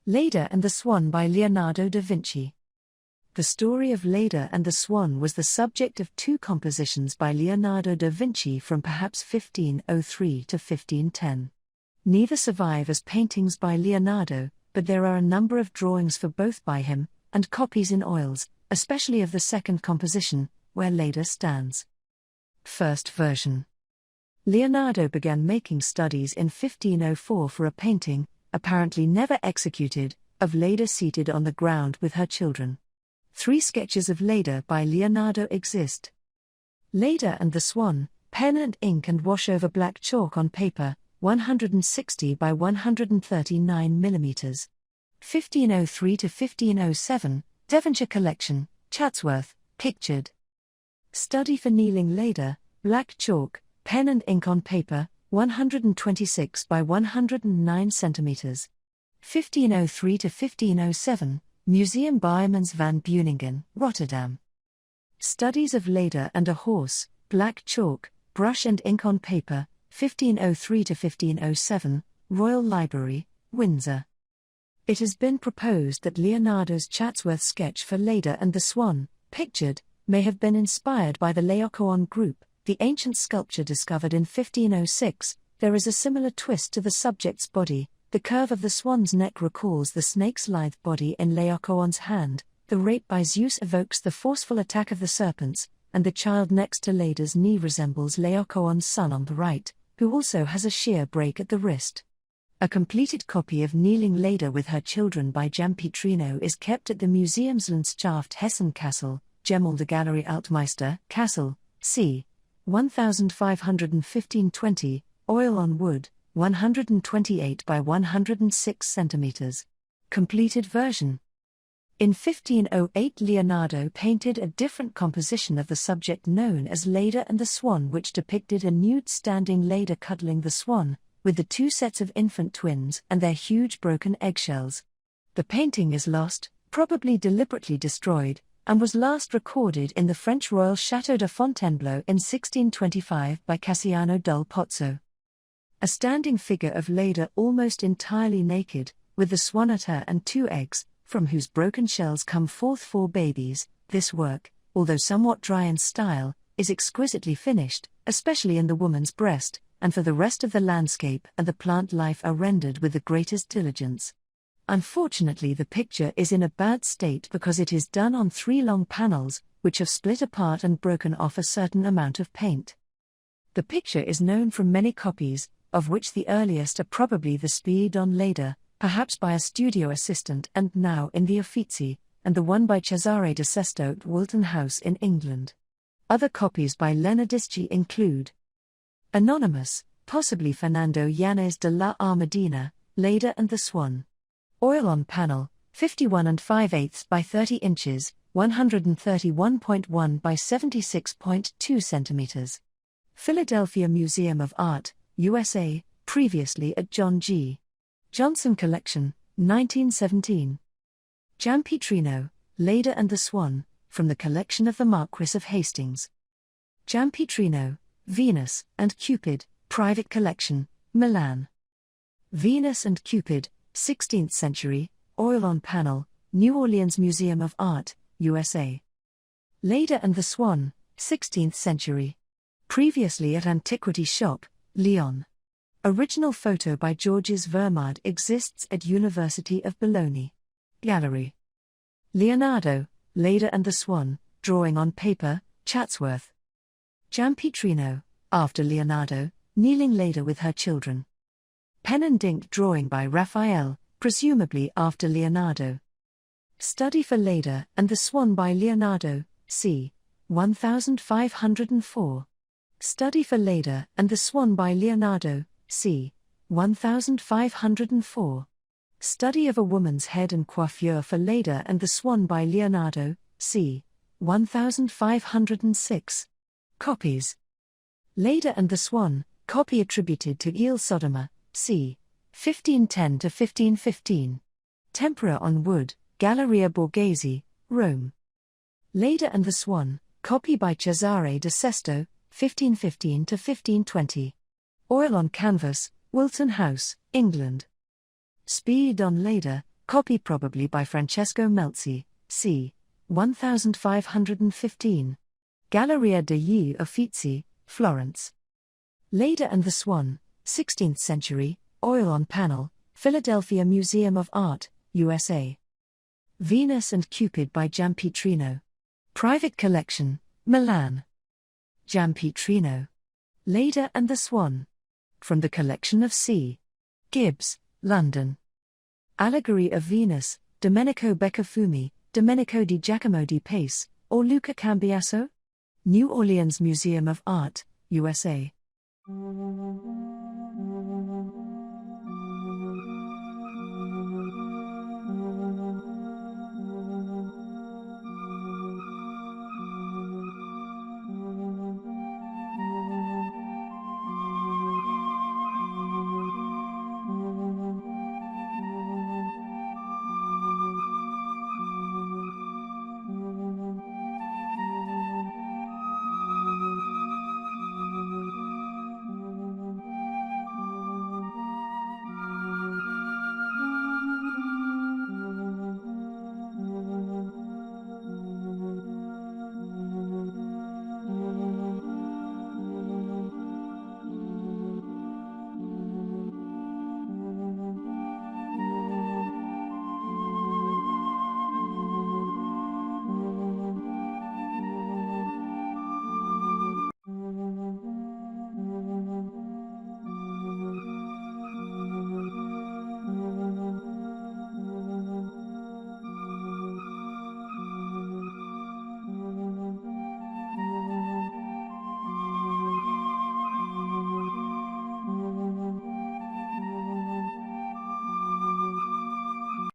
Leda and the Swan by Leonardo da Vinci. The story of Leda and the Swan was the subject of two compositions by Leonardo da Vinci from perhaps 1503 to 1510. Neither survive as paintings by Leonardo, but there are a number of drawings for both by him, and copies in oils, especially of the second composition, where Leda stands. First version. Leonardo began making studies in 1504 for a painting, apparently never executed, of Leda seated on the ground with her children. 3 sketches of Leda by Leonardo exist. Leda and the Swan, pen and ink and wash over black chalk on paper, 160 by 139 mm. 1503 to 1507, Devonshire Collection, Chatsworth, pictured. Study for kneeling Leda, black chalk, pen and ink on paper, 126 by 109 cm. 1503 to 1507, Museum Bijmans van Beuningen, Rotterdam. Studies of Leda and a horse, black chalk, brush and ink on paper, 1503 to 1507, Royal Library, Windsor. It has been proposed that Leonardo's Chatsworth sketch for Leda and the Swan, pictured, may have been inspired by the Laocoon group, the ancient sculpture discovered in 1506. There is a similar twist to the subject's body. The curve of the swan's neck recalls the snake's lithe body in Laocoon's hand, the rape by Zeus evokes the forceful attack of the serpents, and the child next to Leda's knee resembles Laocoon's son on the right, who also has a sheer break at the wrist. A completed copy of Kneeling Leda with her children by Giampitrino is kept at the Museumslandschaft Hessen Kassel, Gemäldegalerie Altmeister, Kassel, c. 1515-20, oil on wood, 128 by 106 cm. Completed version. In 1508 Leonardo painted a different composition of the subject known as Leda and the Swan, which depicted a nude standing Leda cuddling the swan, with the 2 sets of infant twins and their huge broken eggshells. The painting is lost, probably deliberately destroyed, and was last recorded in the French Royal Château de Fontainebleau in 1625 by Cassiano dal Pozzo. A standing figure of Leda almost entirely naked, with the swan at her and 2 eggs, from whose broken shells come forth 4 babies. This work, although somewhat dry in style, is exquisitely finished, especially in the woman's breast, and for the rest of the landscape and the plant life are rendered with the greatest diligence. Unfortunately, the picture is in a bad state because it is done on 3 long panels, which have split apart and broken off a certain amount of paint. The picture is known from many copies, of which the earliest are probably the Spied on Leda, perhaps by a studio assistant and now in the Uffizi, and the one by Cesare de Sesto at Wilton House in England. Other copies by Leonardisci include Anonymous, possibly Fernando Yanes de la Armadina, Leda and the Swan. Oil on panel, 51 5/8 by 30 inches, 131.1 by 76.2 cm. Philadelphia Museum of Art, USA, previously at John G. Johnson Collection, 1917. Giampitrino, Leda and the Swan, from the collection of the Marquis of Hastings. Giampitrino, Venus and Cupid, private collection, Milan. Venus and Cupid, 16th century, oil on panel, New Orleans Museum of Art, USA. Leda and the Swan, 16th century. Previously at Antiquity Shop, Lyon. Original photo by Georges Vermaat exists at University of Bologna. Gallery. Leonardo, Leda and the Swan, drawing on paper, Chatsworth. Giampitrino, after Leonardo, kneeling Leda with her children. Pen and ink drawing by Raphael, presumably after Leonardo. Study for Leda and the Swan by Leonardo, c. 1504. Study for Leda and the Swan by Leonardo, c. 1504. Study of a woman's head and coiffure for Leda and the Swan by Leonardo, c. 1506. Copies. Leda and the Swan, copy attributed to Il Sodoma, c. 1510 to 1515. Tempera on wood, Galleria Borghese, Rome. Leda and the Swan, copy by Cesare de Sesto, 1515 to 1520. Oil on canvas, Wilton House, England. Spied on Leda, Copy probably by Francesco Melzi, c. 1515. Galleria degli Uffizi, Florence. Leda and the Swan, 16th century, oil on panel, Philadelphia Museum of Art, USA. Venus and Cupid by Giampietrino. Private collection, Milan. Giampietrino. Leda and the Swan. From the collection of C. Gibbs, London. Allegory of Venus, Domenico Beccafumi, Domenico di Giacomo di Pace, or Luca Cambiasso? New Orleans Museum of Art, USA.